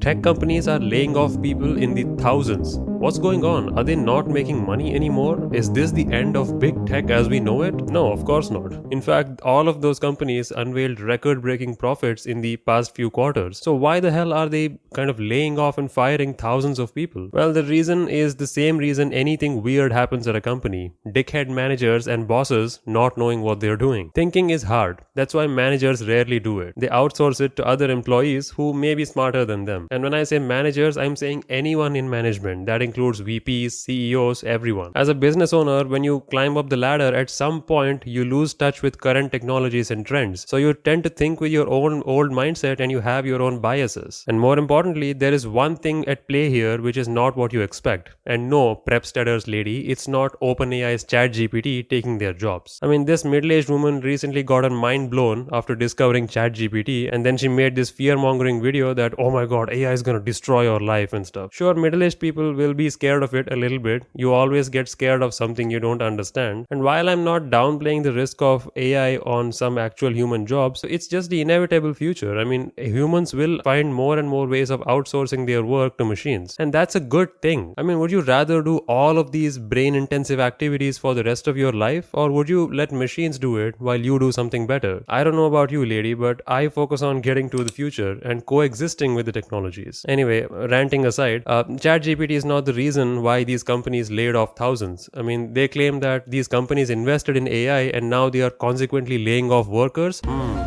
tech companies are laying off people in the thousands. What's going on? Are they not making money anymore? Is this the end of big tech as we know it? No, of course not. In fact, all of those companies unveiled record-breaking profits in the past few quarters. So why the hell are they kind of laying off and firing thousands of people? Well, the reason is the same reason anything weird happens at a company. Dickhead managers and bosses not knowing what they're doing. Thinking is hard. That's why managers rarely do it. They outsource it to other employees who may be smarter than them. And when I say managers, I'm saying anyone in management. That includes VPs, CEOs, everyone. As a business owner, when you climb up the ladder, at some point you lose touch with current technologies and trends. So you tend to think with your own old mindset and you have your own biases. And more importantly, there is one thing at play here which is not what you expect. And no, prep stutters lady, it's not OpenAI's ChatGPT taking their jobs. I mean, this middle-aged woman recently got her mind blown after discovering ChatGPT, and then she made this fear-mongering video that, oh my god, AI is gonna destroy your life and stuff. Sure, middle-aged people will be scared of it a little bit. You always get scared of something you don't understand. And while I'm not downplaying the risk of AI on some actual human jobs, it's just the inevitable future. I mean, humans will find more and more ways of outsourcing their work to machines. And that's a good thing. I mean, would you rather do all of these brain-intensive activities for the rest of your life, or would you let machines do it while you do something better? I don't know about you, lady, but I focus on getting to the future and coexisting with the technologies. Anyway, ranting aside, ChatGPT is not the reason why these companies laid off thousands. I mean, they claim that these companies invested in AI and now they are consequently laying off workers.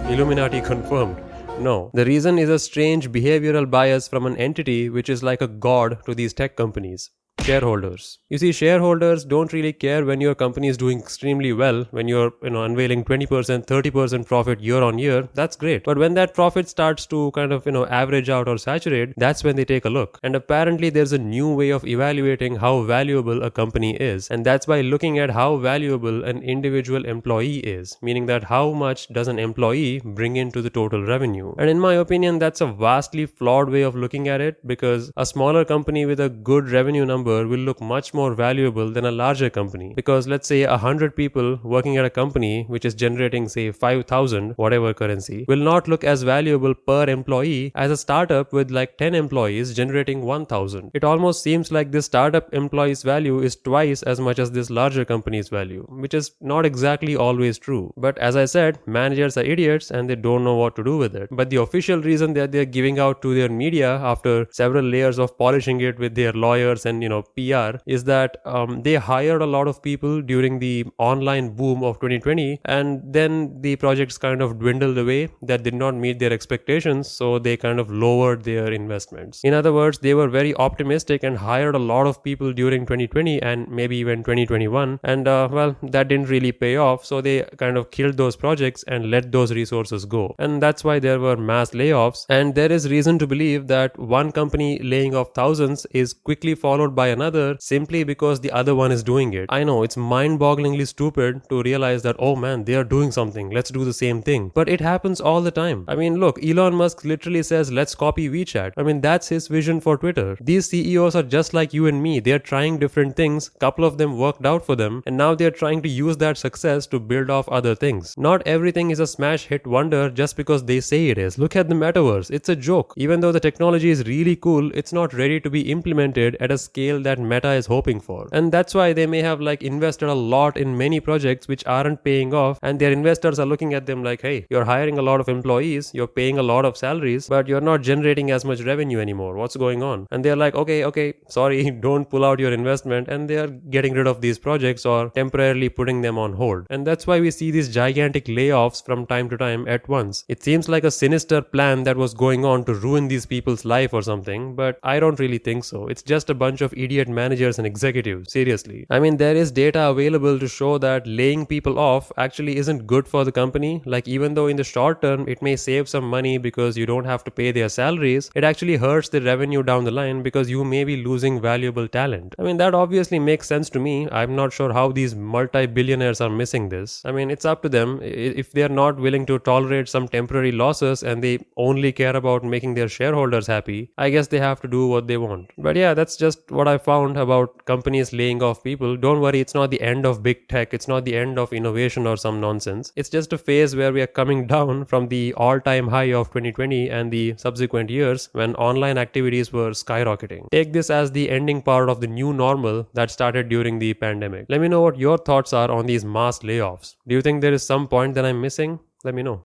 Illuminati confirmed. No, the reason is a strange behavioral bias from an entity which is like a god to these tech companies. Shareholders. You see, shareholders don't really care when your company is doing extremely well, when you're unveiling 20%, 30% profit year on year. That's great. But when that profit starts to kind of average out or saturate, that's when they take a look. And apparently there's a new way of evaluating how valuable a company is, and that's by looking at how valuable an individual employee is, meaning that how much does an employee bring into the total revenue. And in my opinion, that's a vastly flawed way of looking at it, because a smaller company with a good revenue number will look much more valuable than a larger company. Because let's say 100 people working at a company which is generating say 5,000 whatever currency will not look as valuable per employee as a startup with like 10 employees generating 1,000. It almost seems like this startup employee's value is twice as much as this larger company's value, which is not exactly always true. But as I said, managers are idiots and they don't know what to do with it. But the official reason that they're giving out to their media after several layers of polishing it with their lawyers and PR is that they hired a lot of people during the online boom of 2020, and then the projects kind of dwindled away that did not meet their expectations, so they kind of lowered their investments. In other words, they were very optimistic and hired a lot of people during 2020 and maybe even 2021, and well, that didn't really pay off, so they kind of killed those projects and let those resources go. And that's why there were mass layoffs, and there is reason to believe that one company laying off thousands is quickly followed by another simply because the other one is doing it. I know it's mind-bogglingly stupid to realize that, oh man, they are doing something, let's do the same thing. But it happens all the time. I mean, look, Elon Musk literally says, let's copy WeChat. I mean, that's his vision for Twitter. These CEOs are just like you and me. They're trying different things. Couple of them worked out for them, and now they're trying to use that success to build off other things. Not everything is a smash hit wonder just because they say it is. Look at the metaverse. It's a joke. Even though the technology is really cool, it's not ready to be implemented at a scale that Meta is hoping for. And that's why they may have like invested a lot in many projects which aren't paying off, and their investors are looking at them like, hey, you're hiring a lot of employees, you're paying a lot of salaries, but you're not generating as much revenue anymore. What's going on? And they're like, okay, sorry, don't pull out your investment, and they're getting rid of these projects or temporarily putting them on hold. And that's why we see these gigantic layoffs from time to time at once. It seems like a sinister plan that was going on to ruin these people's life or something, but I don't really think so. It's just a bunch of idiot managers and executives. Seriously. I mean, there is data available to show that laying people off actually isn't good for the company. Like, even though in the short term it may save some money because you don't have to pay their salaries, it actually hurts the revenue down the line because you may be losing valuable talent. I mean, that obviously makes sense to me. I'm not sure how these multi-billionaires are missing this. I mean, it's up to them. If they're not willing to tolerate some temporary losses and they only care about making their shareholders happy, I guess they have to do what they want. But yeah, that's just what I found about companies laying off people, don't worry, it's not the end of big tech, it's not the end of innovation or some nonsense. It's just a phase where we are coming down from the all-time high of 2020 and the subsequent years when online activities were skyrocketing. Take this as the ending part of the new normal that started during the pandemic. Let me know what your thoughts are on these mass layoffs. Do you think there is some point that I'm missing? Let me know.